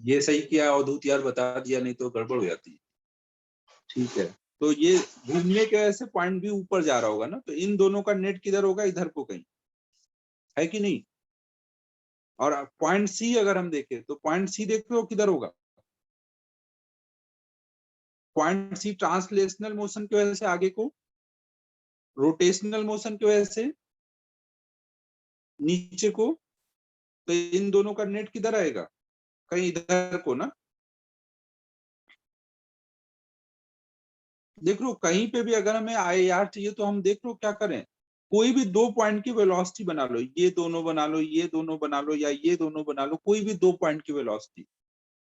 ये सही किया अवधूत यार, बता दिया, नहीं तो गड़बड़ हो जाती। ठीक है, तो ये घूमने की वजह से पॉइंट भी ऊपर जा रहा होगा ना, तो इन दोनों का नेट किधर होगा, इधर को कहीं, है कि नहीं। और पॉइंट सी अगर हम देखें तो पॉइंट सी देख लो किधर होगा, पॉइंट सी ट्रांसलेशनल मोशन की वजह से आगे को, रोटेशनल मोशन की वजह से नीचे को, तो इन दोनों का नेट किधर आएगा, कहीं इधर को ना। देख लो कहीं पे भी अगर हमें IAR चाहिए तो हम देख लो क्या करें, कोई भी दो पॉइंट की वेलोसिटी बना लो, ये दोनों बना लो, ये दोनों बना लो, या ये दोनों बना लो, कोई भी दो पॉइंट की वेलोसिटी।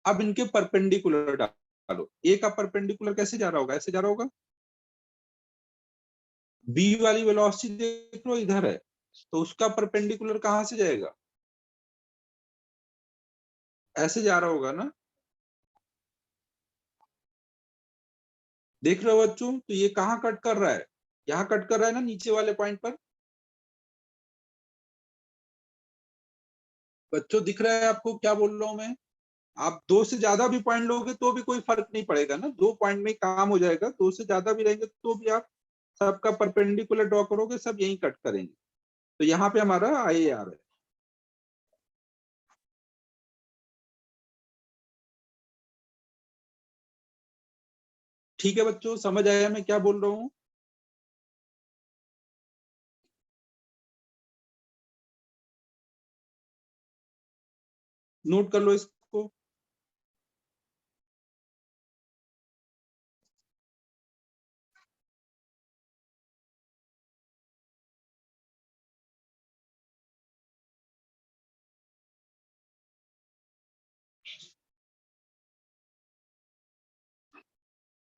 अब इनके परपेंडिकुलर डालो, ए का परपेंडिकुलर कैसे जा रहा होगा, ऐसे जा रहा होगा। बी वाली वेलोसिटी देख लो इधर है, तो उसका परपेंडिकुलर कहां से जाएगा, ऐसे जा रहा होगा ना। देख रहे हो बच्चों, तो ये कहाँ कट कर रहा है, यहाँ कट कर रहा है ना, नीचे वाले पॉइंट पर। बच्चों दिख रहा है आपको क्या बोल रहा हूं मैं। आप दो से ज्यादा भी पॉइंट लोगे तो भी कोई फर्क नहीं पड़ेगा ना, दो पॉइंट में काम हो जाएगा, दो से ज्यादा भी रहेंगे तो भी आप सबका परपेंडिकुलर ड्रॉ करोगे, सब यही कट करेंगे। तो यहाँ पे हमारा IAR है। ठीक है बच्चों, समझ आया मैं क्या बोल रहा हूँ। नोट कर लो इसको।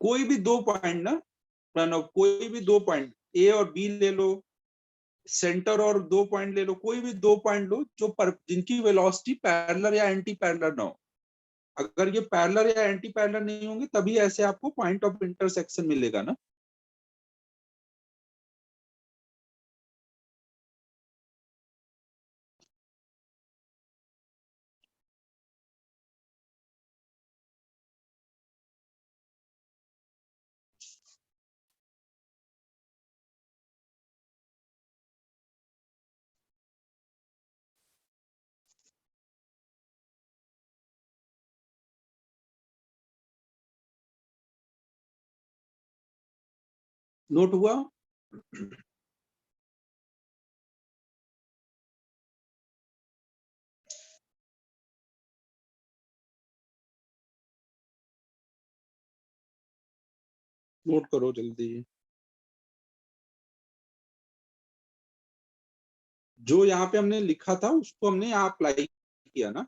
कोई भी दो पॉइंट ना प्रणव, कोई भी दो पॉइंट ए और बी ले लो, सेंटर और दो पॉइंट ले लो, कोई भी दो पॉइंट लो जो जिनकी वेलोसिटी पैरेलल या एंटी पैरेलल ना हो। अगर ये पैरेलल या एंटी पैरेलल नहीं होंगे तभी ऐसे आपको पॉइंट ऑफ इंटरसेक्शन मिलेगा ना। नोट हुआ। नोट करो जल्दी। जो यहाँ पे हमने लिखा था उसको हमने यहाँ अप्लाई किया ना।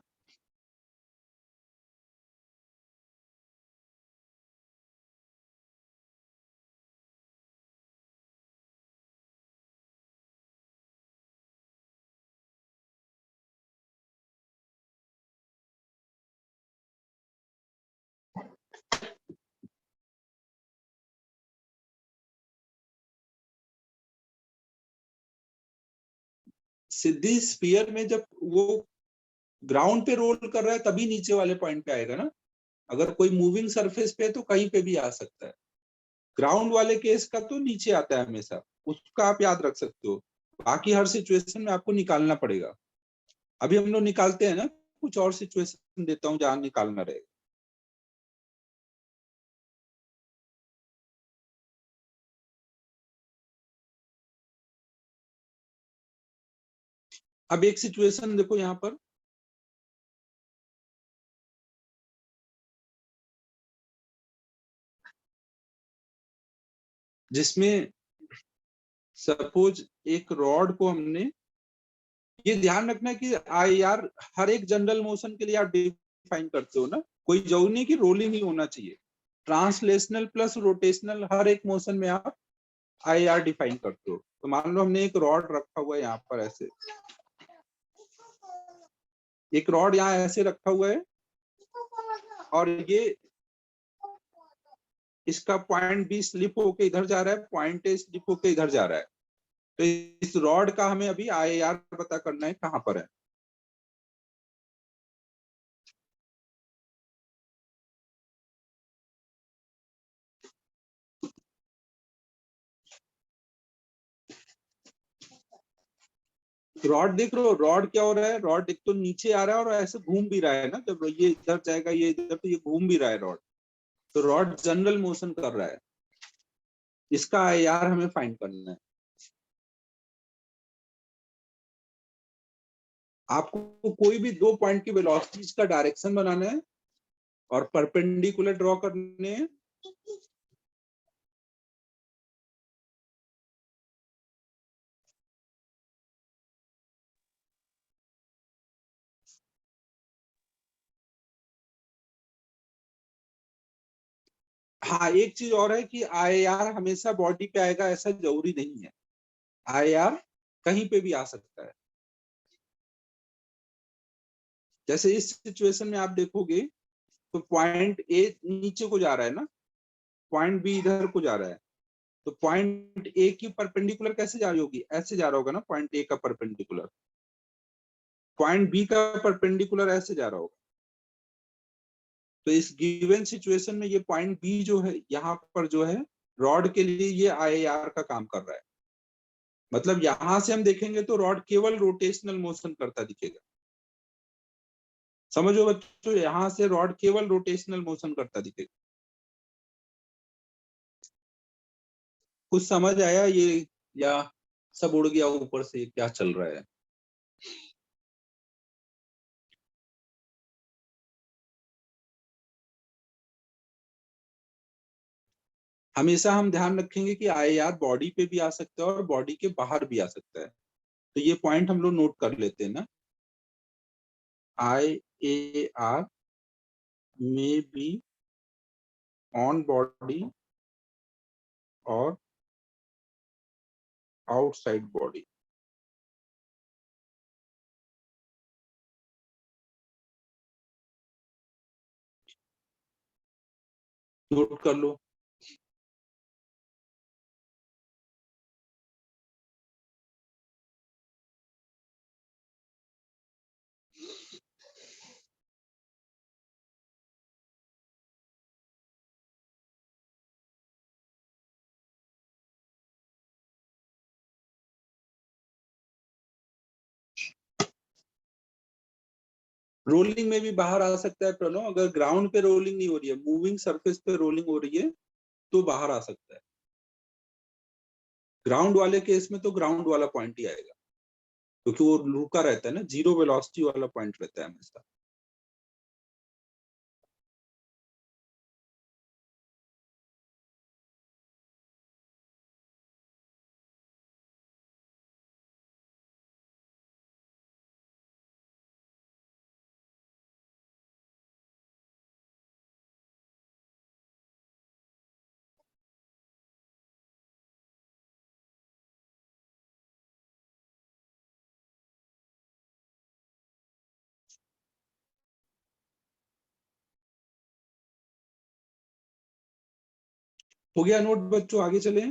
सीधी स्फीयर में जब वो ग्राउंड पे रोल कर रहा है तभी नीचे वाले पॉइंट पे आएगा ना। अगर कोई मूविंग सरफेस पे है तो कहीं पे भी आ सकता है। ग्राउंड वाले केस का तो नीचे आता है हमेशा, उसका आप याद रख सकते हो। बाकी हर सिचुएशन में आपको निकालना पड़ेगा। अभी हम लोग निकालते हैं ना, कुछ और सिचुएशन देता हूँ जहां निकालना रहेगा। अब एक सिचुएशन देखो यहाँ पर, जिसमें सपोज एक रॉड को हमने, ये ध्यान रखना है कि IAR हर एक जनरल मोशन के लिए आप डिफाइन करते हो ना, कोई जरूरी नहीं कि रोलिंग ही होना चाहिए। ट्रांसलेशनल प्लस रोटेशनल हर एक मोशन में आप IAR डिफाइन करते हो। तो मान लो हमने एक रॉड रखा हुआ है यहाँ पर ऐसे, एक रॉड यहाँ ऐसे रखा हुआ है, और ये इसका पॉइंट बी स्लिप होके इधर जा रहा है, पॉइंट ए स्लिप होके इधर जा रहा है। तो इस रॉड का हमें अभी IAR पता करना है कहाँ पर है। रॉड देख रहे हो, रॉड क्या हो रहा है, रॉड एक तो नीचे आ रहा है और ऐसे घूम भी रहा है ना, जब ये इधर जाएगा ये इधर, तो ये घूम भी रहा है रॉड, तो रॉड जनरल मोशन कर रहा है। इसका IR हमें फाइंड करना है। आपको कोई भी 2 पॉइंट की वेलोसिटीज का डायरेक्शन बनाना है और परपेंडिकुलर ड्रॉ करने हैं। हाँ, एक चीज और है कि IR हमेशा बॉडी पे आएगा ऐसा जरूरी नहीं है। IR कहीं पे भी आ सकता है। जैसे इस सिचुएशन में आप देखोगे तो पॉइंट ए नीचे को जा रहा है ना, पॉइंट बी इधर को जा रहा है, तो पॉइंट ए की परपेंडिकुलर कैसे जा रही होगी, ऐसे जा रहा होगा ना पॉइंट ए का परपेंडिकुलर, पॉइंट बी का परपेंडिकुलर ऐसे जा रहा होगा। तो इस गिवन सिचुएशन में ये पॉइंट बी जो है यहाँ पर जो है रॉड के लिए ये IR का काम कर रहा है। मतलब यहां से हम देखेंगे तो रॉड केवल रोटेशनल मोशन करता दिखेगा। समझो बच्चों, यहां से रॉड केवल रोटेशनल मोशन करता दिखेगा। कुछ समझ आया ये, या सब उड़ गया ऊपर से, क्या चल रहा है? हमेशा हम ध्यान रखेंगे कि IR बॉडी पे भी आ सकता है और बॉडी के बाहर भी आ सकता है। तो ये पॉइंट हम लोग नोट कर लेते हैं ना, IAR में बी ऑन बॉडी और आउटसाइड बॉडी। नोट कर लो। रोलिंग में भी बाहर आ सकता है प्रणव, अगर ग्राउंड पे रोलिंग नहीं हो रही है, मूविंग सरफेस पे रोलिंग हो रही है तो बाहर आ सकता है। ग्राउंड वाले केस में तो ग्राउंड वाला पॉइंट ही आएगा, क्योंकि वो रुका रहता है ना, जीरो वेलोसिटी वाला पॉइंट रहता है हमेशा। हो गया नोट बच्चों, आगे चले।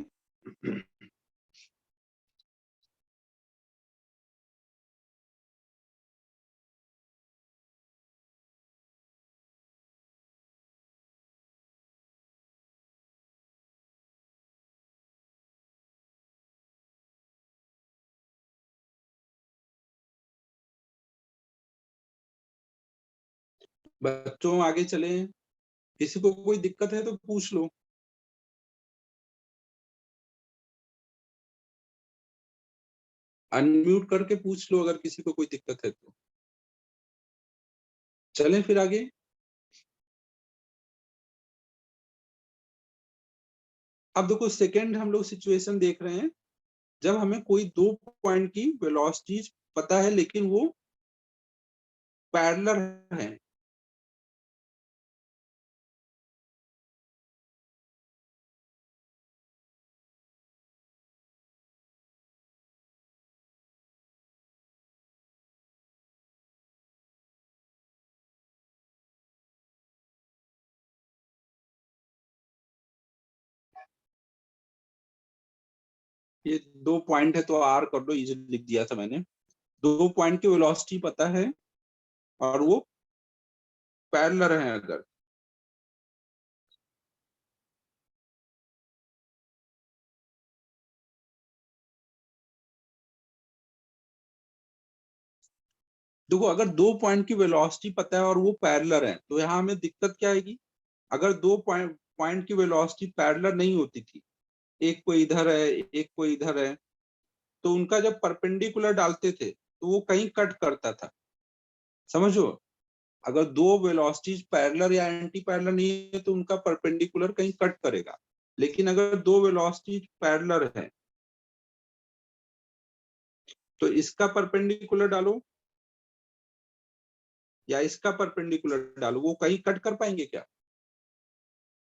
बच्चों आगे चले, किसी को कोई दिक्कत है तो पूछ लो, अनम्यूट करके पूछ लो अगर किसी को कोई दिक्कत है तो। चलें फिर आगे। अब देखो सेकंड हम लोग सिचुएशन देख रहे हैं, जब हमें कोई 2 पॉइंट की वेलोसिटीज पता है लेकिन वो पैरेलल है। ये 2 पॉइंट है तो R कर लो, इजीली लिख दिया था मैंने। 2 पॉइंट की वेलोसिटी पता है और वो पैरेलल है अगर, देखो अगर दो पॉइंट की वेलोसिटी पता है और वो पैरेलल है तो यहाँ हमें दिक्कत क्या आएगी? अगर दो पॉइंट की वेलोसिटी पैरेलल नहीं होती थी, एक कोई इधर है एक कोई इधर है, तो उनका जब परपेंडिकुलर डालते थे तो वो कहीं कट करता था, समझो। अगर दो वेलोसिटीज पैरेलल या एंटी पैरेलल नहीं है तो उनका परपेंडिकुलर कहीं कट करेगा। लेकिन अगर दो वेलोसिटीज पैरेलल है तो इसका परपेंडिकुलर डालो या इसका परपेंडिकुलर डालो, वो कहीं कट कर पाएंगे क्या?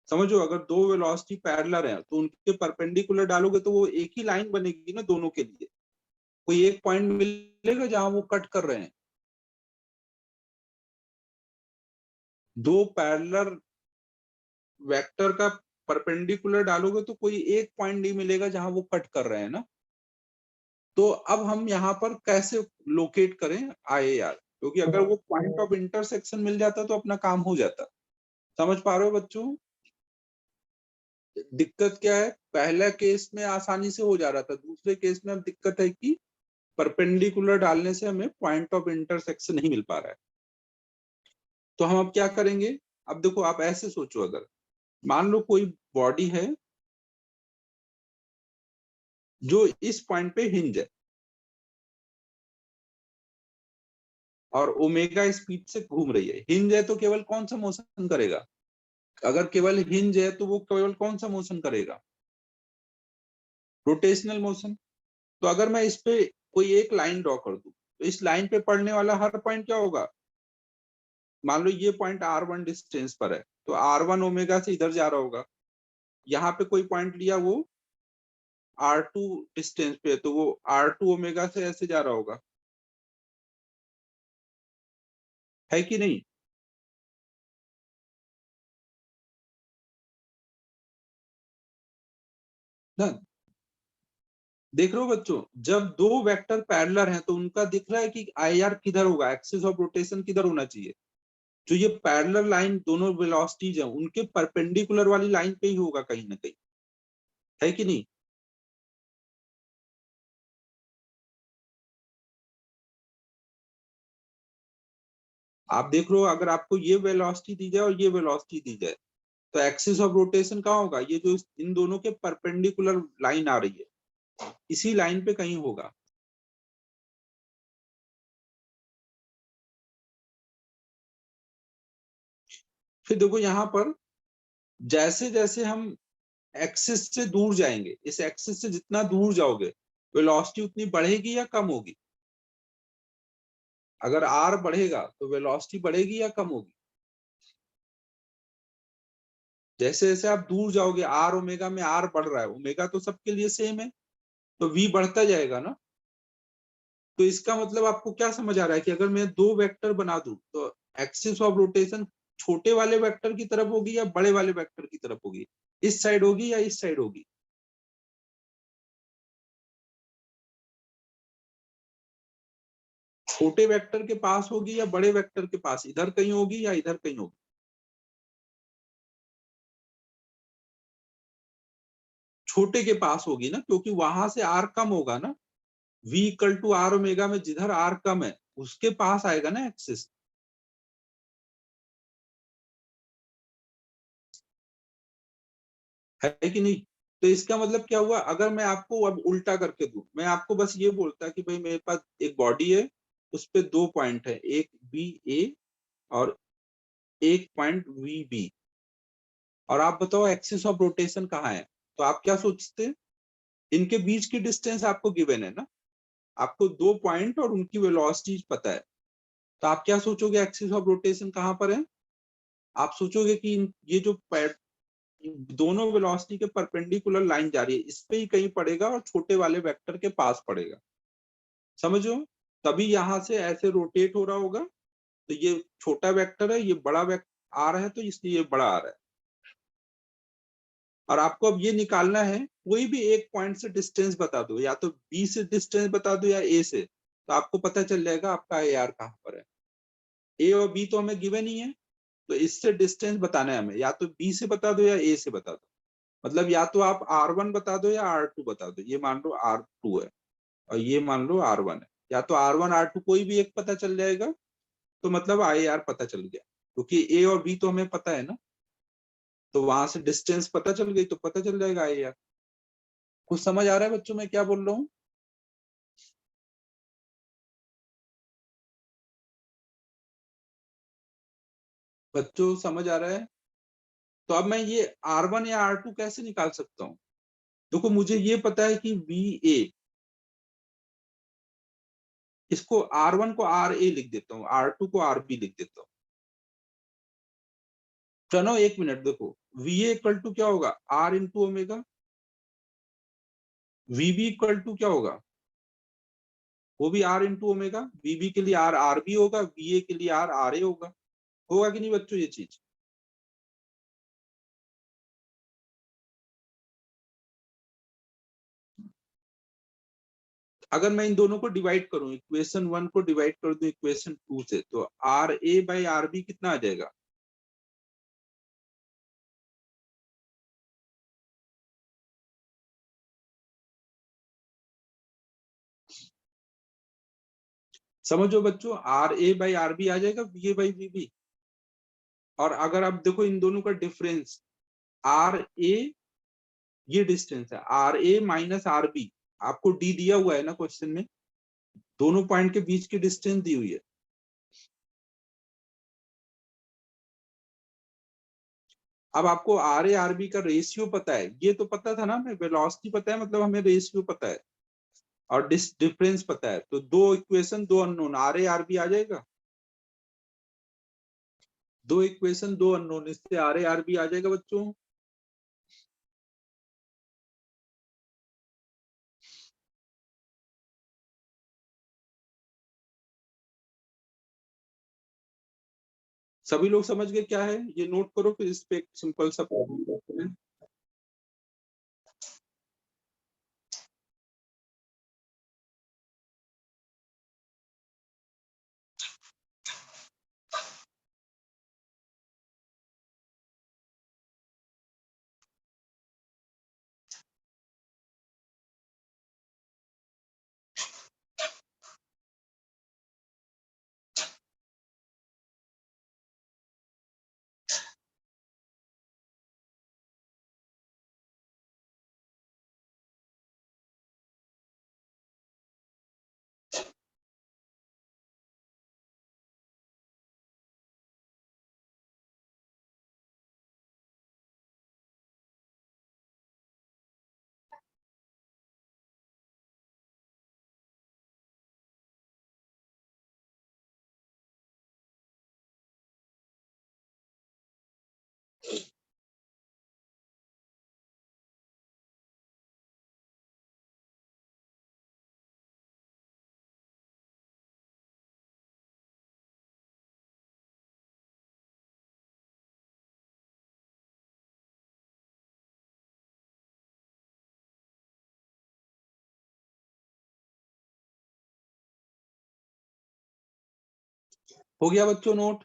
समझो, अगर दो वेलोसिटी पैरेलल है तो उनके परपेंडिकुलर डालोगे तो वो एक ही लाइन बनेगी ना दोनों के लिए, कोई एक पॉइंट मिलेगा जहां वो कट कर रहे हैं। दो पैरेलल वेक्टर का परपेंडिकुलर डालोगे तो कोई एक पॉइंट नहीं मिलेगा जहां वो कट कर रहे हैं ना। तो अब हम यहाँ पर कैसे लोकेट करें IAR, क्योंकि अगर वो पॉइंट ऑफ इंटरसेक्शन मिल जाता तो अपना काम हो जाता। समझ पा रहे हो बच्चों? दिक्कत क्या है, पहला केस में आसानी से हो जा रहा था, दूसरे केस में अब दिक्कत है कि परपेंडिकुलर डालने से हमें पॉइंट ऑफ इंटरसेक्शन नहीं मिल पा रहा है। तो हम अब क्या करेंगे? अब देखो आप ऐसे सोचो, अगर मान लो कोई बॉडी है जो इस पॉइंट पे हिंज है और ओमेगा स्पीड से घूम रही है। हिंज है तो केवल कौन सा मोशन करेगा? अगर केवल हिंज है तो वो केवल कौन सा मोशन करेगा? Rotational motion. तो अगर मैं इस पे कोई एक लाइन ड्रॉ कर दूं तो इस लाइन पे पड़ने वाला हर पॉइंट क्या होगा? मान लो ये पॉइंट R1 डिस्टेंस पर है तो R1 ओमेगा से इधर जा रहा होगा। यहाँ पे कोई पॉइंट लिया वो R2 डिस्टेंस पे है तो वो R2 ओमेगा से ऐसे जा रहा होगा, है कि नहीं? ना, देख रहे हो बच्चों, जब दो वेक्टर पैरेलल हैं तो उनका दिख रहा है कि IR किधर होगा, एक्सिस ऑफ रोटेशन किधर होना चाहिए। जो ये पैरेलल लाइन दोनों वेलोसिटीज हैं उनके परपेंडिकुलर वाली लाइन पे ही होगा कहीं ना कहीं, है कि नहीं? आप देख रहे हो, अगर आपको ये वेलोसिटी दी जाए और ये वेलोसिटी दी जाए तो एक्सिस ऑफ रोटेशन कहाँ होगा? ये जो इन दोनों के परपेंडिकुलर लाइन आ रही है इसी लाइन पे कहीं होगा। फिर देखो यहाँ पर जैसे जैसे हम एक्सिस से दूर जाएंगे, इस एक्सिस से जितना दूर जाओगे वेलोसिटी उतनी बढ़ेगी या कम होगी? अगर R बढ़ेगा तो वेलोसिटी बढ़ेगी या कम होगी? जैसे जैसे आप दूर जाओगे R ओमेगा में R बढ़ रहा है, ओमेगा तो सबके लिए सेम है तो V बढ़ता जाएगा ना। तो इसका मतलब आपको क्या समझ आ रहा है कि अगर मैं दो वेक्टर बना दूं तो एक्सिस ऑफ रोटेशन छोटे वाले वेक्टर की तरफ होगी या बड़े वाले वेक्टर की तरफ होगी? इस साइड होगी या इस साइड होगी? छोटे वेक्टर के पास होगी या बड़े वेक्टर के पास, इधर कहीं होगी या इधर कहीं होगी? छोटे के पास होगी ना, क्योंकि वहां से R कम होगा ना। V equal to R omega में जिधर R कम है उसके पास आएगा ना एक्सिस, है कि नहीं? तो इसका मतलब क्या हुआ, अगर मैं आपको अब उल्टा करके दूं, मैं आपको बस ये बोलता कि भाई मेरे पास एक बॉडी है, उस पे दो पॉइंट है, एक BA और एक पॉइंट VB, और आप बताओ एक्सिस ऑफ रोटेशन कहाँ है? तो आप क्या सोचते हैं? इनके बीच की डिस्टेंस आपको गिवन है ना, आपको दो पॉइंट और उनकी वेलोसिटीज पता है, तो आप क्या सोचोगे एक्सिस ऑफ रोटेशन कहाँ पर है? आप सोचोगे कि ये जो दोनों वेलोसिटी के परपेंडिकुलर लाइन जा रही है इस पे ही कहीं पड़ेगा और छोटे वाले वेक्टर के पास पड़ेगा, समझो। तभी यहां से ऐसे रोटेट हो रहा होगा तो ये छोटा वेक्टर है, ये बड़ा वेक्टर आ रहा है तो इसलिए ये बड़ा आ रहा है। और आपको अब ये निकालना है, कोई भी एक पॉइंट से डिस्टेंस बता दो, या तो बी से डिस्टेंस बता दो या ए से, तो आपको पता चल जाएगा आपका AR कहाँ पर है। ए और बी तो हमें गिवन ही है, तो इससे डिस्टेंस बताना है हमें, या तो बी से बता दो या ए से बता दो। मतलब या तो आप R1 बता दो या R2 बता दो, ये मान लो R2 है और ये मान लो R1 है, या तो R1 R2 कोई भी एक पता चल जाएगा तो मतलब IAR पता चल गया, क्योंकि A और B तो हमें पता है ना, तो वहां से डिस्टेंस पता चल गई तो पता चल जाएगा IAR। कुछ समझ आ रहा है बच्चों मैं क्या बोल रहा हूँ? बच्चों समझ आ रहा है? तो अब मैं ये R1 या R2 कैसे निकाल सकता हूँ? देखो मुझे ये पता है कि VA, इसको R1 को RA लिख देता हूँ, R2 को RB लिख देता हूँ। चलो एक मिनट, देखो VA इक्वल टू क्या होगा, R into omega. VB equal to क्या होगा, वो भी R इंटू ओमेगा। VB के लिए R RB होगा, VA के लिए R RA होगा कि नहीं बच्चों ये चीज? अगर मैं इन दोनों को डिवाइड करूं, इक्वेशन 1 को डिवाइड कर दूं इक्वेशन 2 से, तो RA बाई RB कितना आ जाएगा? समझो बच्चों, RA बाई RB आ जाएगा VA बाई VB। और अगर आप देखो इन दोनों का डिफरेंस, RA, ये डिस्टेंस है RA माइनस RB, आपको D दिया हुआ है ना क्वेश्चन में, दोनों पॉइंट के बीच की डिस्टेंस दी हुई है। अब आपको RA RB का रेशियो पता है, ये तो पता था ना हमें, वेलोसिटी पता है मतलब हमें रेशियो पता है और डिफरेंस पता है, तो दो इक्वेशन दो अननोन, RA RB आ जाएगा। दो इक्वेशन दो अननोन, इससे RA RB आ जाएगा बच्चों। सभी लोग समझ गए क्या है? ये नोट करो, फिर इस पे एक सिंपल सा प्रॉब्लम करते हैं। हो गया बच्चों नोट?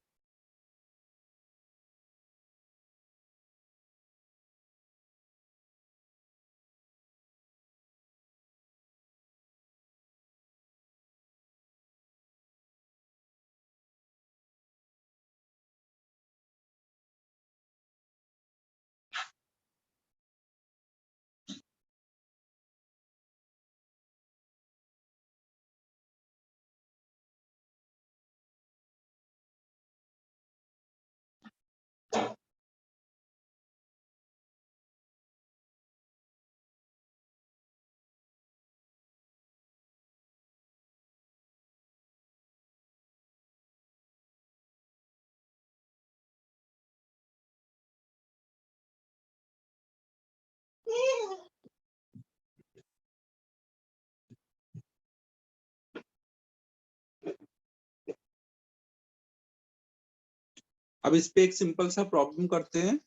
अब इस पे एक सिंपल सा प्रॉब्लम करते हैं।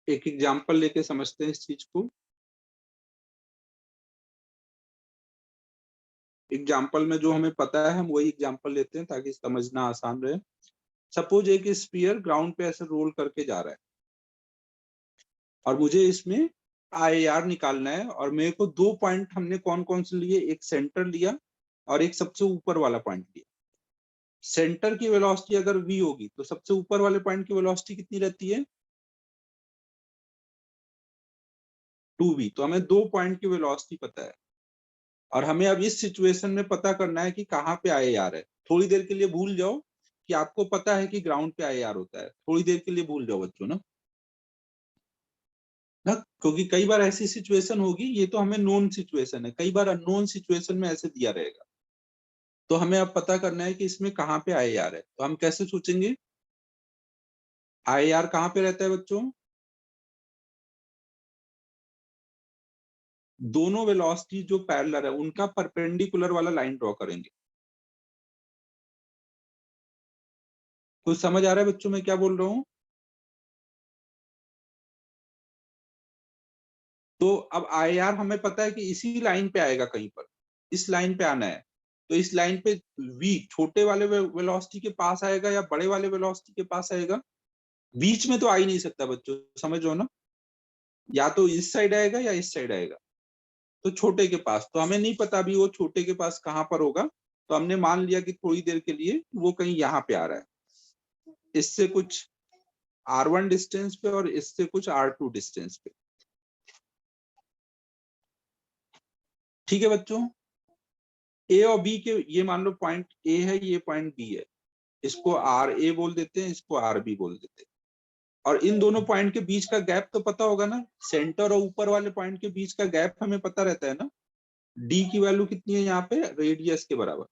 एक एग्जांपल लेके समझते हैं इस चीज को। एग्जांपल में जो हमें पता है हम वही एग्जांपल लेते हैं ताकि समझना आसान रहे। सपोज एक स्फीयर ग्राउंड पे ऐसे रोल करके जा रहा है और मुझे इसमें IAR निकालना है और मेरे को 2 पॉइंट हमने कौन कौन से लिए, एक सेंटर लिया और एक सबसे ऊपर वाला पॉइंट लिया। सेंटर की वेलोसिटी अगर v होगी तो सबसे ऊपर वाले पॉइंट की वेलोसिटी कितनी रहती है, 2v। तो हमें 2 पॉइंट की वेलोसिटी पता है और हमें अब इस सिचुएशन में पता करना है कि कहाँ पे IAR है। थोड़ी देर के लिए भूल जाओ कि आपको पता है कि ग्राउंड पे IAR होता है, थोड़ी देर के लिए भूल जाओ बच्चों ना, क्योंकि कई बार ऐसी सिचुएशन होगी, ये तो हमें नोन सिचुएशन है, कई बार अननोन सिचुएशन में ऐसे दिया रहेगा। तो हमें अब पता करना है कि इसमें कहाँ पे IAR है। तो हम कैसे सोचेंगे, IAR कहाँ पे रहता है बच्चों, दोनों वेलोसिटी जो पैरेलल है उनका परपेंडिकुलर वाला लाइन ड्रॉ करेंगे। कुछ समझ आ रहा है बच्चों मैं क्या बोल रहा हूँ? तो अब IAR हमें पता है कि इसी लाइन पे आएगा, कहीं पर इस लाइन पे आना है। तो इस लाइन पे v छोटे वाले वेलोसिटी के पास आएगा या बड़े वाले वेलोसिटी के पास आएगा, बीच में तो आ ही नहीं सकता बच्चों, समझो ना, या तो इस साइड आएगा या इस साइड आएगा। तो छोटे के पास, तो हमें नहीं पता अभी वो छोटे के पास कहाँ पर होगा, तो हमने मान लिया कि थोड़ी देर के लिए वो कहीं यहाँ पे आ रहा है, इससे कुछ R1 डिस्टेंस पे और इससे कुछ R2 डिस्टेंस पे। ठीक है बच्चों, ए और बी के, ये मान लो पॉइंट ए है, ये पॉइंट बी है, इसको RA बोल देते हैं, इसको RB बोल देते हैं। और इन दोनों पॉइंट के बीच का गैप तो पता होगा ना, सेंटर और ऊपर वाले पॉइंट के बीच का गैप हमें पता रहता है ना, डी की वैल्यू कितनी है यहाँ पे, रेडियस के बराबर।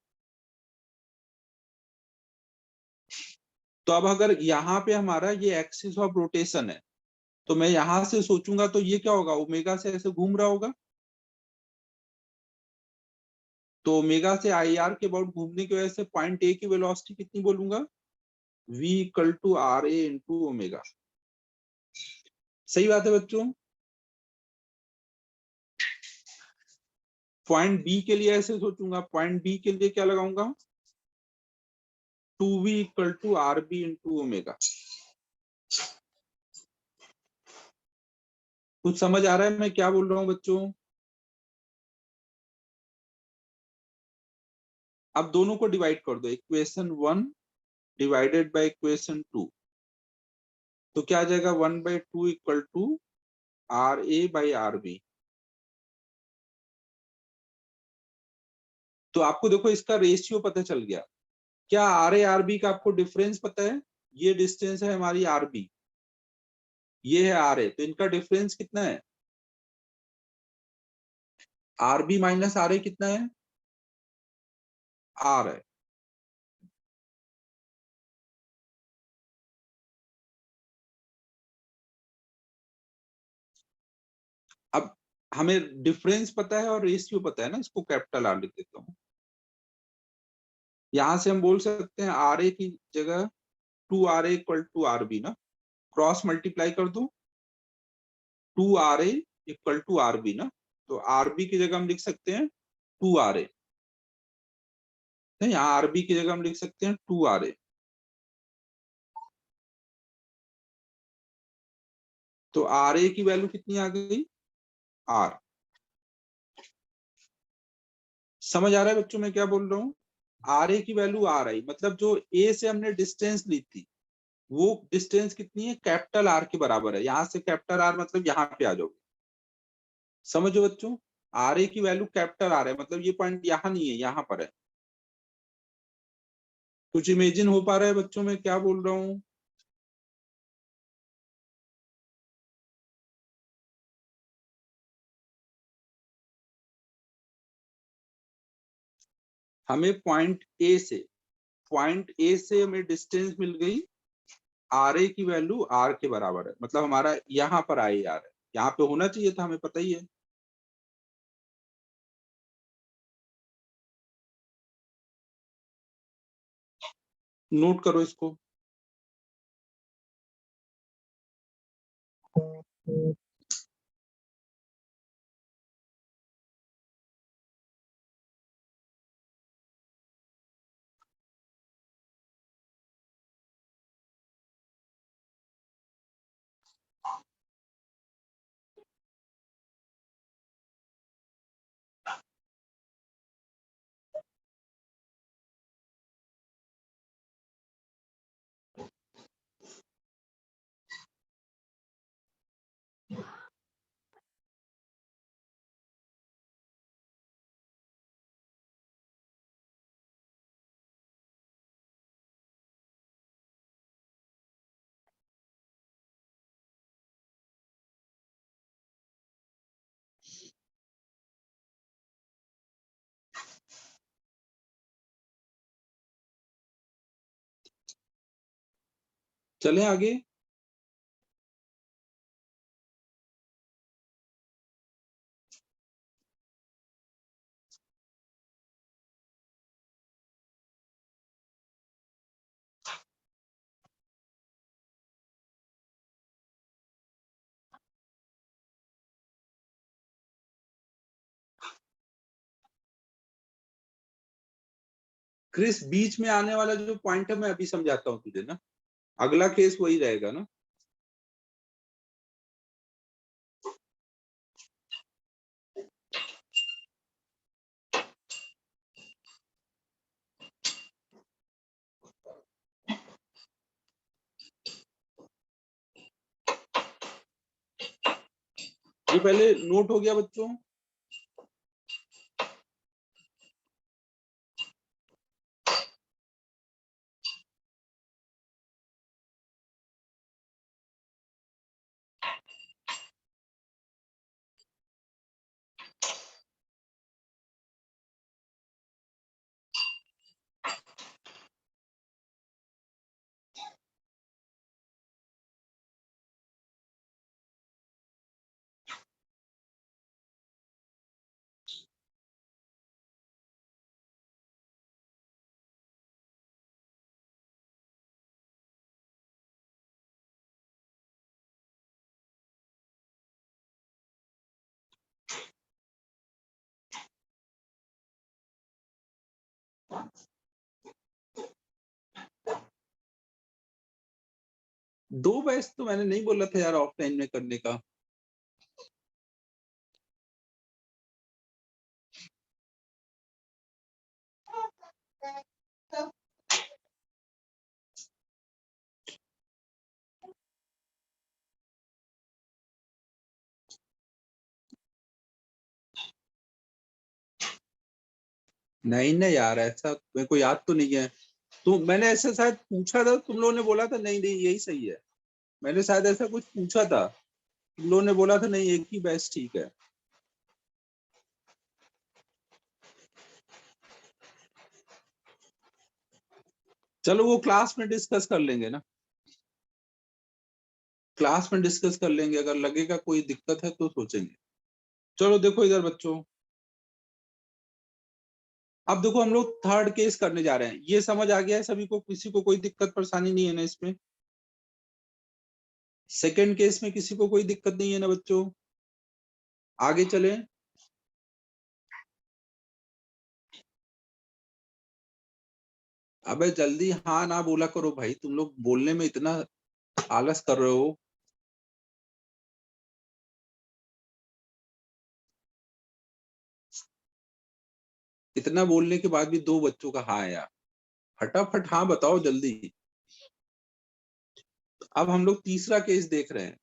तो अब अगर यहाँ पे हमारा ये एक्सिस ऑफ रोटेशन है, तो मैं यहां से सोचूंगा तो ये क्या होगा, ओमेगा से ऐसे घूम रहा होगा, तो ओमेगा से IR के अबाउट घूमने की वजह से पॉइंट ए की वेलोसिटी कितनी बोलूंगा, v equal to RA into omega. सही बात है बच्चों। पॉइंट बी के लिए ऐसे सोचूंगा, पॉइंट बी के लिए क्या लगाऊंगा, 2v equal to RB into omega. कुछ समझ आ रहा है मैं क्या बोल रहा हूँ बच्चों? अब दोनों को डिवाइड कर दो, इक्वेशन 1 डिवाइडेड बाय इक्वेशन 2, तो क्या आ जाएगा, 1/2 equal to RA by RB। तो आपको देखो इसका रेशियो पता चल गया। क्या RA RB का आपको डिफरेंस पता है, ये डिस्टेंस है हमारी RB, ये है RA, तो इनका डिफरेंस कितना है, RB माइनस RA कितना है, R है। अब हमें डिफरेंस पता है और रेशियो पता है ना, इसको कैपिटल R लिख देता हूँ। यहां से हम बोल सकते हैं RA की जगह 2RA इक्वल टू RB ना, क्रॉस मल्टीप्लाई कर दो, 2RA इक्वल टू RB ना, तो RB की जगह हम लिख सकते हैं 2RA, नहीं यहाँ RB की जगह हम लिख सकते हैं 2RA। तो RA की वैल्यू कितनी आ गई, R। समझ आ रहा है बच्चों मैं क्या बोल रहा हूँ, RA की वैल्यू R आई, मतलब जो A से हमने डिस्टेंस ली थी वो डिस्टेंस कितनी है, कैपिटल R के बराबर है। यहां से कैपिटल R मतलब यहाँ पे आ जाओगे, समझो बच्चों, RA की वैल्यू कैपिटल R है, मतलब ये पॉइंट यहाँ नहीं है, यहाँ पर है। कुछ इमेजिन हो पा रहा है बच्चों मैं क्या बोल रहा हूँ? हमें पॉइंट ए से हमें डिस्टेंस मिल गई, RA की वैल्यू R के बराबर है, मतलब हमारा यहाँ पर IAR है, यहाँ पे होना चाहिए था, हमें पता ही है। नोट करो इसको। चलें आगे। क्रिस, बीच में आने वाला जो पॉइंट है मैं अभी समझाता हूँ तुझे ना, अगला केस वही रहेगा ना। ये पहले नोट हो गया बच्चों? दो बैच तो मैंने नहीं बोला था यार ऑफलाइन में करने का। नहीं ना यार, ऐसा मेरे को याद तो नहीं है। तो मैंने ऐसे शायद पूछा था, तुम लोगों ने बोला था नहीं नहीं यही सही है। मैंने शायद ऐसा कुछ पूछा था, तुम लोगों ने बोला था नहीं एक ही बैच ठीक है। चलो वो क्लास में डिस्कस कर लेंगे ना, क्लास में डिस्कस कर लेंगे, अगर लगेगा कोई दिक्कत है तो सोचेंगे। चलो देखो इधर बच्चों, अब देखो हम लोग थर्ड केस करने जा रहे हैं। ये समझ आ गया है सभी को? किसी को कोई दिक्कत परेशानी नहीं है ना इसमें? सेकेंड केस में किसी को कोई दिक्कत नहीं है ना बच्चों? आगे चलें। अबे जल्दी हाँ ना बोला करो भाई, तुम लोग बोलने में इतना आलस कर रहे हो। इतना बोलने के बाद भी दो बच्चों का हाँ है यार। फटाफट हाँ बताओ जल्दी। अब हम लोग तीसरा केस देख रहे हैं।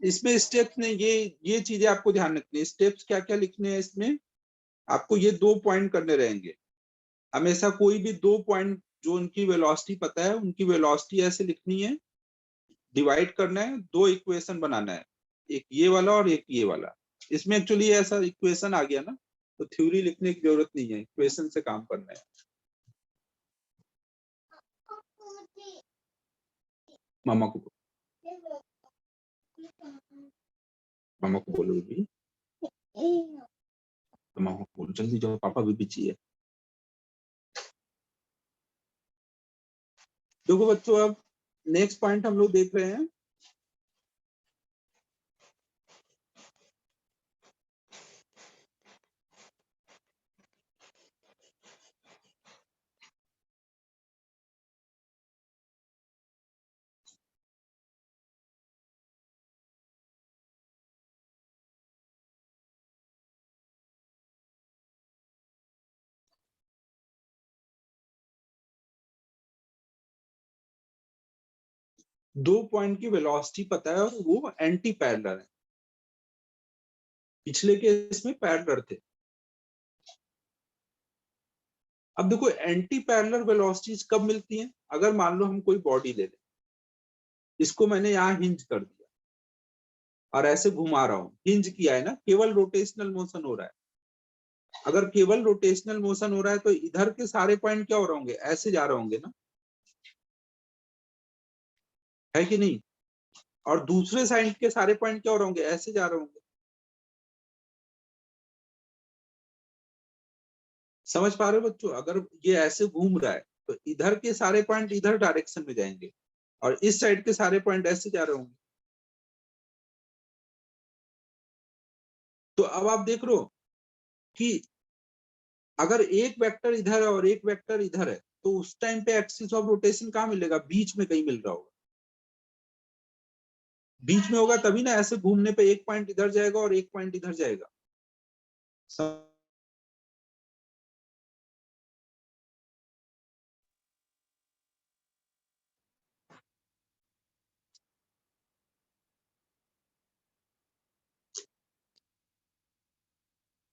इसमें स्टेप्स ने ये चीजें आपको ध्यान रखनी है। स्टेप्स क्या क्या लिखने हैं इसमें? आपको ये दो पॉइंट करने रहेंगे हमेशा। कोई भी दो पॉइंट जो उनकी वेलोसिटी पता है, उनकी वेलोसिटी ऐसे लिखनी है, डिवाइड करना है, दो इक्वेशन बनाना है, एक ये वाला और एक ये वाला। इसमें एक्चुअली ऐसा इक्वेशन आ गया ना, तो थ्योरी लिखने की जरूरत नहीं है, इक्वेशन से काम करना है। मामा को मामा को बोलो भी, तो मामा को बोलो जल्दी जाओ, पापा भी बिजी है। देखो बच्चों, अब नेक्स्ट पॉइंट हम लोग देख रहे हैं। दो पॉइंट की वेलोसिटी पता है और वो एंटी पैरेलल है। पिछले केस में पैरेलल थे। अब देखो एंटी पैरेलल वेलोसिटीज कब मिलती हैं? अगर मान लो हम कोई बॉडी ले लें, इसको मैंने यहाँ हिंज कर दिया और ऐसे घुमा रहा हूँ, हिंज किया है ना, केवल रोटेशनल मोशन हो रहा है। अगर केवल रोटेशनल मोशन हो रहा है तो इधर के सारे पॉइंट क्या हो रहे होंगे, ऐसे जा रहे होंगे ना, है कि नहीं? और दूसरे साइड के सारे पॉइंट क्या हो रहे होंगे, ऐसे जा रहे होंगे। समझ पा रहे हो बच्चों? अगर ये ऐसे घूम रहा है तो इधर के सारे पॉइंट इधर डायरेक्शन में जाएंगे और इस साइड के सारे पॉइंट ऐसे जा रहे होंगे। तो अब आप देख रहे हो कि अगर एक वेक्टर इधर है और एक वेक्टर इधर है तो उस टाइम पे एक्सिस ऑफ रोटेशन कहाँ मिलेगा, बीच में कहीं मिल रहा होगा। बीच में होगा तभी ना, ऐसे घूमने पे एक पॉइंट इधर जाएगा और एक पॉइंट इधर जाएगा।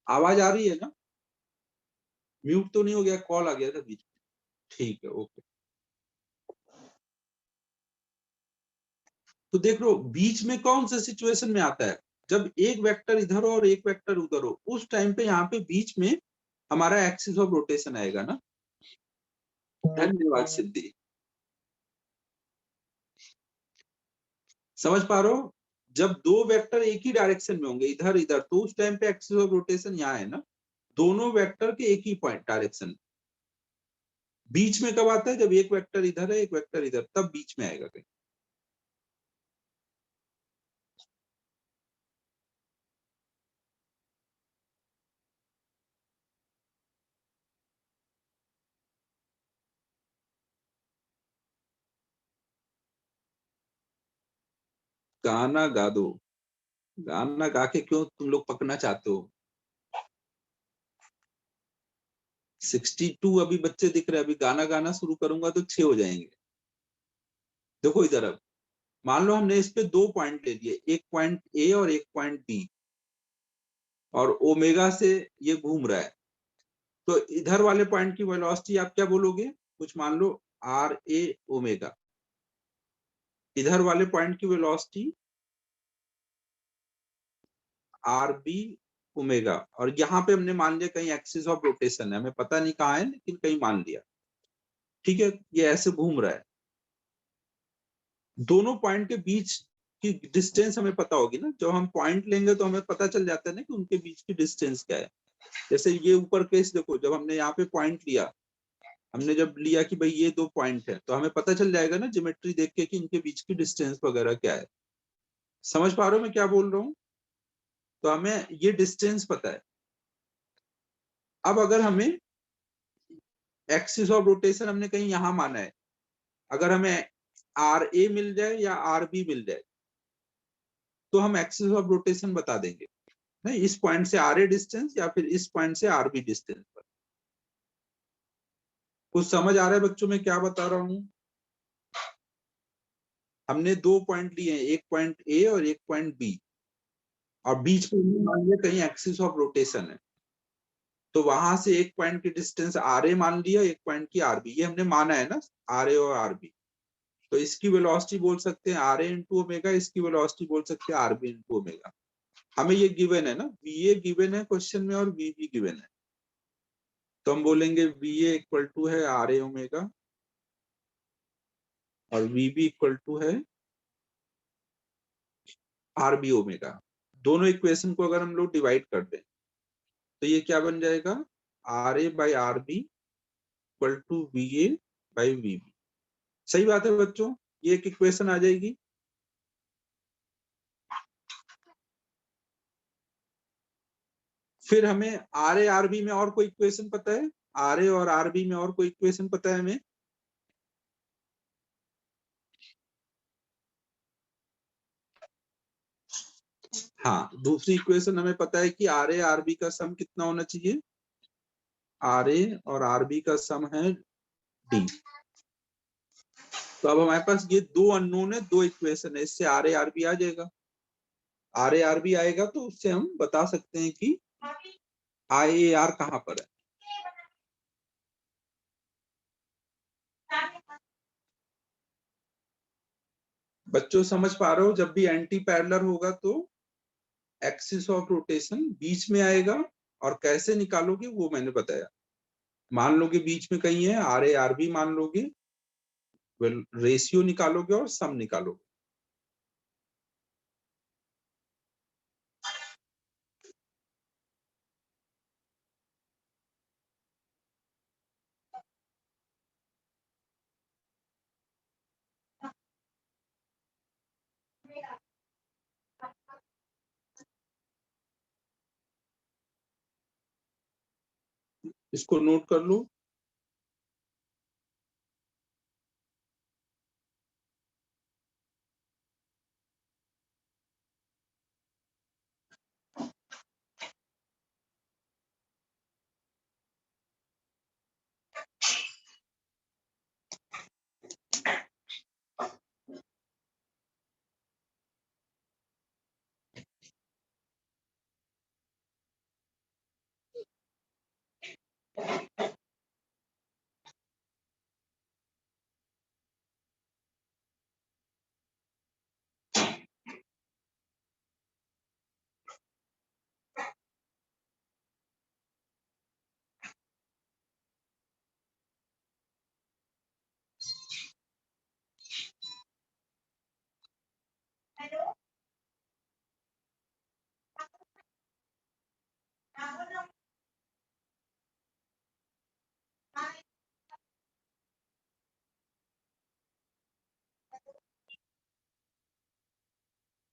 आवाज आ रही है ना? म्यूट तो नहीं हो गया? कॉल आ गया था बीच में। ठीक है, ओके। तो देख लो बीच में कौन सा सिचुएशन में आता है, जब एक वेक्टर इधर हो और एक वेक्टर उधर हो, उस टाइम पे यहाँ पे बीच में हमारा एक्सिस ऑफ रोटेशन आएगा ना। धन्यवाद सिद्धि। समझ पा रहे हो? जब दो वेक्टर एक ही डायरेक्शन में होंगे, इधर इधर, तो उस टाइम पे एक्सिस ऑफ रोटेशन यहाँ है ना, दोनों वेक्टर के एक ही पॉइंट डायरेक्शन। बीच में कब आता है, जब एक वेक्टर इधर है एक वेक्टर इधर, तब बीच में आएगा कहीं। गाना गा दो। गाना गा के क्यों तुम लोग पकना चाहते हो? 62 अभी बच्चे दिख रहे हैं, अभी गाना गाना शुरू करूंगा तो 6 हो जाएंगे। देखो इधर, अब मान लो हमने इस पे दो पॉइंट ले लिए, एक पॉइंट ए और एक पॉइंट बी, और ओमेगा से ये घूम रहा है, तो इधर वाले पॉइंट की वेलोसिटी आप क्या बोलोगे, कुछ मान लो आर ए ओमेगा, इधर वाले पॉइंट की वेलोसिटी आर बी ओमेगा, और यहाँ पे हमने मान लिया कहीं एक्सिस ऑफ रोटेशन है, हमें पता नहीं कहाँ है लेकिन कहीं मान लिया। ठीक है, ये ऐसे घूम रहा है, दोनों पॉइंट के बीच की डिस्टेंस हमें पता होगी ना, जब हम पॉइंट लेंगे तो हमें पता चल जाता है ना कि उनके बीच की डिस्टेंस क्या है। जैसे ये ऊपर केस देखो, जब हमने यहाँ पे पॉइंट लिया, हमने जब लिया कि भाई ये दो पॉइंट है, तो हमें पता चल जाएगा ना ज्योमेट्री देख के कि इनके बीच की डिस्टेंस वगैरह क्या है। समझ पा रहे हो मैं क्या बोल रहा हूँ? तो हमें ये डिस्टेंस पता है। अब अगर हमें एक्सिस ऑफ रोटेशन हमने कहीं यहाँ माना है, अगर हमें आर ए मिल जाए या आर बी मिल जाए तो हम एक्सिस ऑफ रोटेशन बता देंगे, नहीं इस पॉइंट से आर ए डिस्टेंस या फिर इस पॉइंट से आर बी डिस्टेंस पर। कुछ समझ आ रहा है बच्चों में क्या बता रहा हूँ? हमने दो पॉइंट लिए हैं, एक पॉइंट ए और एक पॉइंट बी, और बीच में मान लिया कहीं एक्सिस ऑफ रोटेशन है, तो वहां से एक पॉइंट की डिस्टेंस आर ए मान लिया, एक पॉइंट की आर बी, ये हमने माना है ना, आर ए और आर बी। तो इसकी वेलोसिटी बोल सकते हैं आर ए इंटू ओमेगा, इसकी वेलोसिटी बोल सकते हैं आर बी इंटू ओमेगा। हमें ये गिवन है ना, वी ए गिवन है क्वेश्चन में और वी बी गिवन है, तो हम बोलेंगे वी ए इक्वल टू है आर ए ओमेगा और वी बी इक्वल टू है आर बी ओमेगा। दोनों इक्वेशन को अगर हम लोग डिवाइड कर दें तो ये क्या बन जाएगा, R A by R B equal to V A by V B. सही बात है बच्चों, ये एक इक्वेशन आ जाएगी। फिर हमें आर ए आर बी में और कोई इक्वेशन पता है, आर ए और आर बी में और कोई इक्वेशन पता है हमें? हाँ, दूसरी इक्वेशन हमें पता है कि आर ए आर बी का सम कितना होना चाहिए, आर ए और आर बी का सम है डी। तो अब हमारे पास ये दो अननोन है, दो इक्वेशन है, इससे आर ए आर बी आ जाएगा। आर ए आर बी आएगा तो उससे हम बता सकते हैं कि आई ए आर कहाँ पर है। बच्चों समझ पा रहे हो, जब भी एंटी पैरेलल होगा तो एक्सिस ऑफ रोटेशन बीच में आएगा और कैसे निकालोगे वो मैंने बताया। मान लो कि बीच में कहीं है RA/RB मान लोगे, रेशियो निकालोगे और सम निकालोगे। इसको नोट कर लो।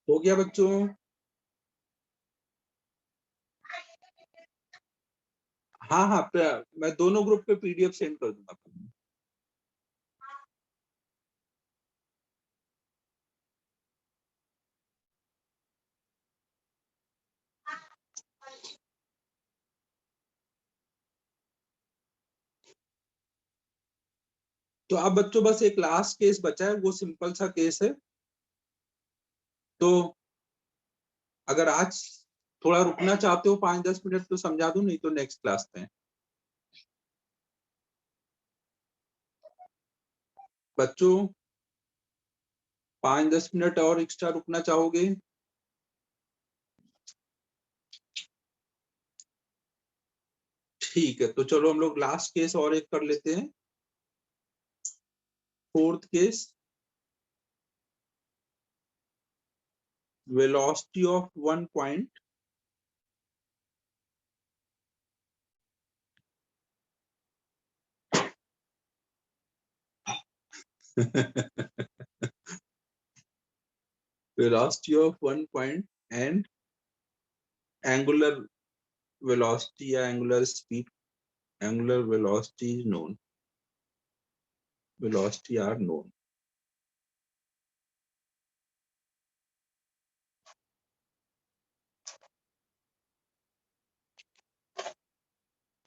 हो गया बच्चों? हाँ हाँ, मैं दोनों ग्रुप पे PDF सेंड कर दूंगा। तो अब बच्चों बस एक लास्ट केस बचा है, वो सिंपल सा केस है। तो अगर आज थोड़ा रुकना चाहते हो 5-10 मिनट तो समझा दूं, नहीं तो नेक्स्ट क्लास में। बच्चों 5-10 मिनट और एक्स्ट्रा रुकना चाहोगे? ठीक है, तो चलो हम लोग लास्ट केस और एक कर लेते हैं। Fourth case, velocity of one point velocity of one point and angular velocity या angular speed, angular velocity is known, velocity are known।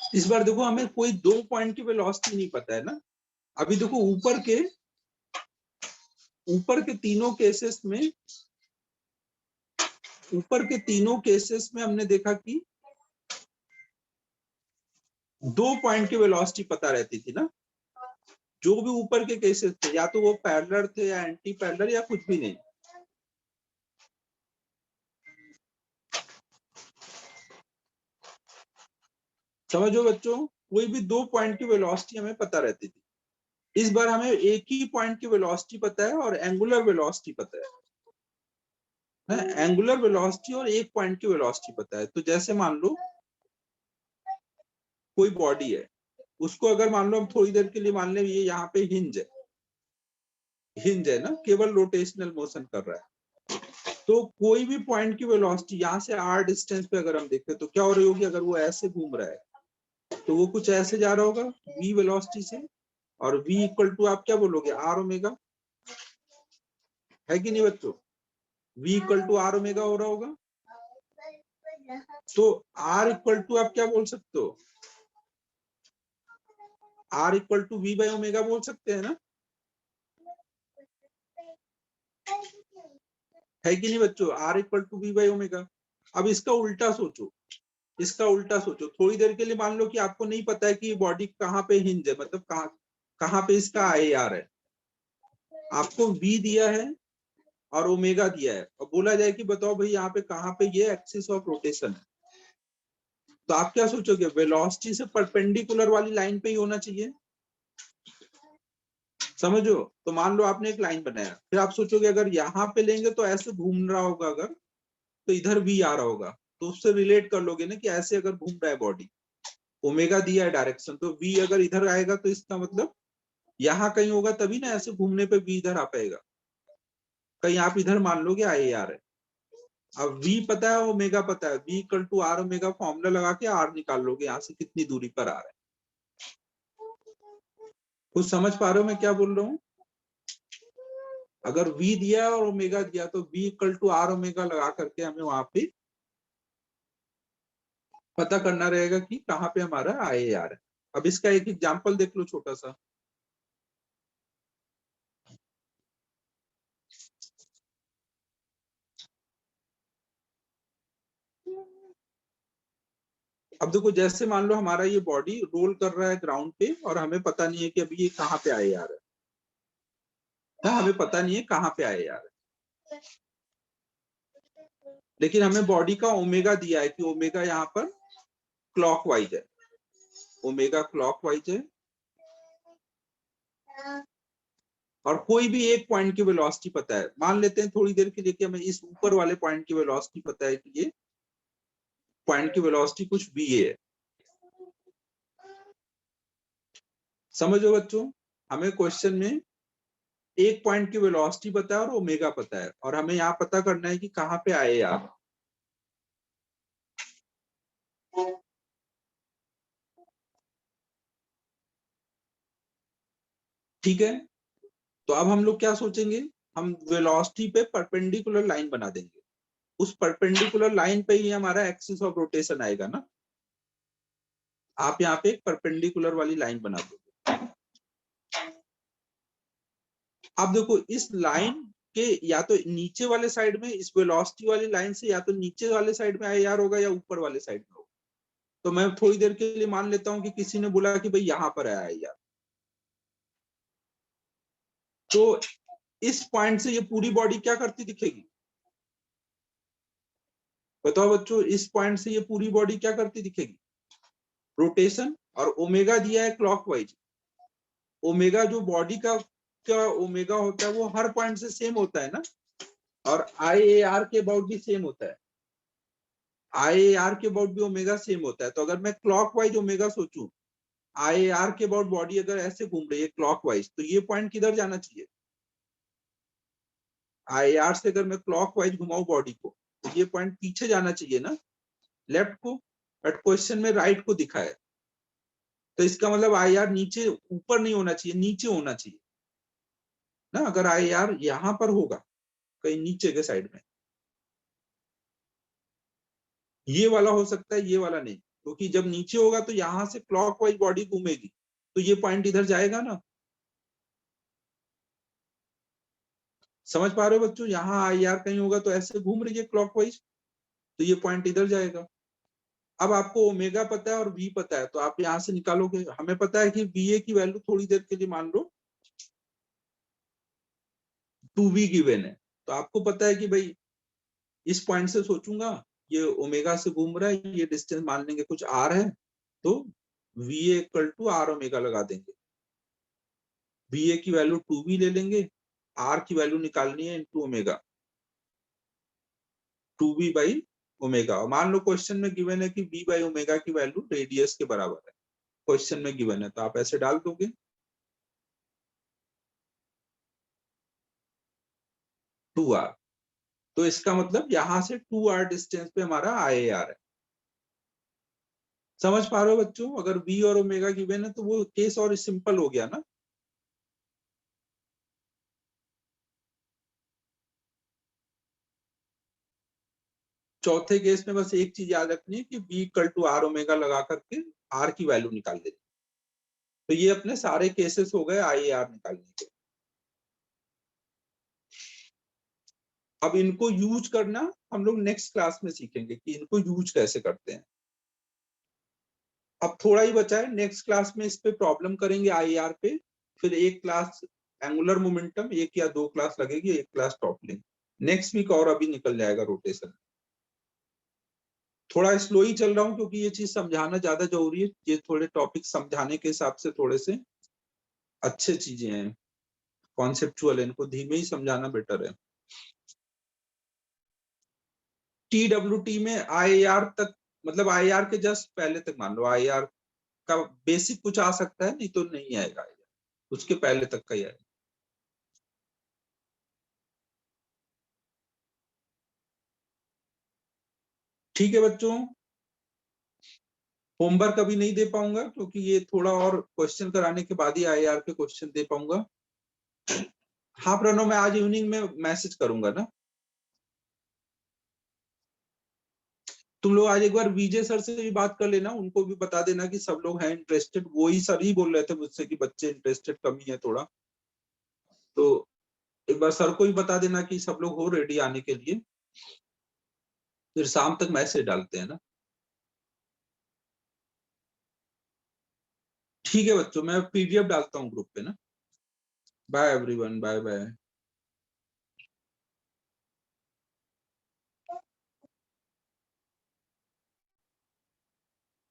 इस बार देखो हमें कोई दो पॉइंट की वेलोसिटी नहीं पता है ना। अभी देखो ऊपर के तीनों केसेस में हमने देखा कि दो पॉइंट की वेलोसिटी पता रहती थी ना। जो भी ऊपर के केसेस थे या तो वो पैरेलल थे या एंटी पैरेलल या कुछ भी नहीं। समझो बच्चों, कोई भी दो पॉइंट की वेलोसिटी हमें पता रहती थी। इस बार हमें एक ही पॉइंट की वेलोसिटी पता है और एंगुलर वेलोसिटी पता है। एंगुलर वेलोसिटी और एक पॉइंट की वेलोसिटी पता है। तो जैसे मान लो कोई बॉडी है, उसको अगर मान लो हम थोड़ी देर के लिए मान ले ये यहाँ पे हिंज है ना, केवल रोटेशनल मोशन कर रहा है। तो कोई भी पॉइंट की वेलोसिटी यहाँ से r डिस्टेंस पे अगर हम देखें तो क्या हो रही होगी? अगर वो ऐसे घूम रहा है तो वो कुछ ऐसे जा रहा होगा v वेलोसिटी से, और v इक्वल टू आप क्या बोलोगे? r ओमेगा, है कि नहीं बच्चों? v equal to r omega हो रहा होगा। तो r इक्वल टू आप क्या बोल सकते हो? r equal to v by omega बोल सकते हैं ना, है कि नहीं बच्चों? r equal to v by omega. अब इसका उल्टा सोचो, थोड़ी देर के लिए मान लो कि आपको नहीं पता है कि ये बॉडी कहाँ पे हिंज है, मतलब कहाँ पे इसका IAR है। आपको v दिया है और ओमेगा दिया है और बोला जाए कि बताओ भाई यहाँ पे कहाँ पे ये एक्सिस ऑफ रोटेशन है। तो आप क्या सोचोगे, वेलोसिटी से परपेंडिकुलर वाली लाइन पे ही होना चाहिए, समझो। तो मान लो आपने एक लाइन बनाया, फिर आप सोचोगे अगर यहाँ पे लेंगे तो ऐसे घूम रहा होगा, अगर तो इधर वी आ रहा होगा, तो उससे रिलेट कर लोगे ना कि ऐसे अगर घूम रहा है बॉडी, ओमेगा दिया है डायरेक्शन, तो वी अगर इधर आएगा तो इसका मतलब यहाँ कहीं होगा, तभी ना ऐसे घूमने पे वी इधर आ पाएगा। कहीं आप इधर मान लोगे आई आर है, अब वी पता है ओमेगा पता है, V equal to R omega formula लगा के आर निकाल लोगे यहाँ से कितनी दूरी पर आ रहा है। कुछ समझ पा रहे हो मैं क्या बोल रहा हूँ? अगर v दिया और ओमेगा दिया तो v equal to R omega लगा करके हमें वहां पे पता करना रहेगा कि कहाँ पे हमारा आई आर है। अब इसका एक एग्जांपल देख लो छोटा सा। अब देखो, जैसे मान लो हमारा ये बॉडी रोल कर रहा है ग्राउंड पे और हमें पता नहीं है कि अभी ये कहाँ पे आई आर है, हाँ, हमें पता नहीं है कहाँ पे आई आर है, लेकिन हमें बॉडी का ओमेगा दिया है कि ओमेगा यहाँ पर क्लॉकवाइज है, ओमेगा क्लॉकवाइज है, और कोई भी एक पॉइंट की वेलोसिटी पता है। मान लेते हैं थोड़ी देर के लिए कि हमें इस ऊपर वाले पॉइंट की वेलोसिटी पता है कि ये पॉइंट की वेलोसिटी कुछ भी है। समझो बच्चों, हमें क्वेश्चन में एक पॉइंट की वेलोसिटी पता है और ओमेगा पता है, और हमें यहाँ पता करना है कि कहाँ पे आए आप। ठीक है, तो अब हम लोग क्या सोचेंगे, हम वेलोसिटी पे परपेंडिकुलर लाइन बना देंगे, उस परपेंडिकुलर लाइन पे ही हमारा एक्सिस ऑफ रोटेशन आएगा ना। आप यहाँ पे एक परपेंडिकुलर वाली लाइन बना दोगे। अब देखो, इस लाइन के या तो नीचे वाले साइड में, इस वेलोसिटी वाली लाइन से या तो नीचे वाले साइड में आई आर होगा या ऊपर वाले साइड में होगा। तो मैं थोड़ी देर के लिए मान लेता हूं कि किसी ने बोला कि भाई यहाँ पर है आई आर, तो इस पॉइंट से ये पूरी बॉडी क्या करती दिखेगी, बताओ बच्चों, इस पॉइंट से ये पूरी बॉडी क्या करती दिखेगी, रोटेशन। और ओमेगा दिया है क्लॉकवाइज, ओमेगा जो बॉडी का ओमेगा होता है वो हर पॉइंट से सेम होता है ना, और आई ए आर के अबाउट भी सेम होता है, आई ए आर के अबाउट भी ओमेगा सेम होता है। तो अगर मैं क्लॉकवाइज ओमेगा सोचूं, आई ए आर के अबाउट बॉडी अगर ऐसे घूम रही है क्लॉकवाइज, तो ये पॉइंट किधर जाना चाहिए, आई ए आर से अगर मैं क्लॉकवाइज घुमाऊं बॉडी को, तो ये पॉइंट पीछे जाना चाहिए ना, लेफ्ट को, बट क्वेश्चन में राइट को दिखा है, तो इसका मतलब आई आर नीचे, ऊपर नहीं होना चाहिए, नीचे होना चाहिए ना। अगर आई आर यहाँ पर होगा कहीं नीचे के साइड में, ये वाला हो सकता है, ये वाला नहीं, क्योंकि जब नीचे होगा तो यहाँ से क्लॉकवाइज बॉडी घूमेगी, तो ये पॉइंट इधर जाएगा ना। समझ पा रहे हो बच्चों, यहाँ आई आर कहीं होगा तो ऐसे घूम रही है क्लॉकवाइज, तो ये पॉइंट इधर जाएगा। अब आपको ओमेगा पता है और वी पता है, तो आप यहाँ से निकालोगे। हमें पता है कि वी ए की वैल्यू थोड़ी देर के लिए मान लो 2v गिवन है, तो आपको पता है कि भाई इस पॉइंट से सोचूंगा, ये ओमेगा से घूम रहा है, ये डिस्टेंस मान लेंगे कुछ आर है, तो V equal to R omega लगा देंगे। वी ए की वैल्यू 2v ले लेंगे, आर की वैल्यू निकालनी है into omega, 2v by omega. मान लो क्वेश्चन में गिवन है कि v बाई ओमेगा की वैल्यू रेडियस के बराबर है, क्वेश्चन में गिवन है, तो आप ऐसे डाल दोगे 2r। तो इसका मतलब यहां से 2r डिस्टेंस पे हमारा आई आर है। समझ पा रहे हो बच्चों, अगर v और ओमेगा गिवन है तो वो केस और सिंपल हो गया ना। चौथे केस में बस एक चीज याद रखनी है कि v equal to R omega लगा करके r की वैल्यू निकाल देनी। तो ये अपने सारे केसेस हो गए आई आर निकालने के। अब इनको यूज करना हम लोग नेक्स्ट क्लास में सीखेंगे कि इनको यूज कैसे करते हैं। अब थोड़ा ही बचा है, नेक्स्ट क्लास में इस पे प्रॉब्लम करेंगे आई आर पे, फिर एक क्लास एंगुलर मोमेंटम, एक या दो क्लास लगेगी, एक क्लास टॉपलिंग नेक्स्ट वीक, और अभी निकल जाएगा रोटेशन। थोड़ा स्लो ही चल रहा हूँ क्योंकि ये चीज समझाना ज्यादा जरूरी है। ये थोड़े टॉपिक समझाने के हिसाब से थोड़े से अच्छे चीजें हैं, कॉन्सेप्चुअल है, इनको धीमे ही समझाना बेटर है। TWT में IAR तक, मतलब IAR के जस्ट पहले तक मान लो, IAR का बेसिक कुछ आ सकता है, नहीं तो नहीं आएगा, उसके पहले तक का ही आएगा। ठीक है बच्चों, होमवर्क अभी नहीं दे पाऊंगा क्योंकि ये थोड़ा और क्वेश्चन कराने के बाद ही IAR के क्वेश्चन दे पाऊंगा। हाँ प्रणव, मैं आज इवनिंग में मैसेज करूंगा ना। तुम लोग आज एक बार विजय सर से भी बात कर लेना, उनको भी बता देना कि सब लोग हैं इंटरेस्टेड। वो ही सर ही बोल रहे थे मुझसे कि बच्चे इंटरेस्टेड कमी है थोड़ा, तो एक बार सर को ही बता देना कि सब लोग हो रेडी आने के लिए, फिर शाम तक मैसेज डालते हैं ना। ठीक है बच्चों, मैं PDF डालता हूँ ग्रुप पे ना। Bye everyone, bye bye.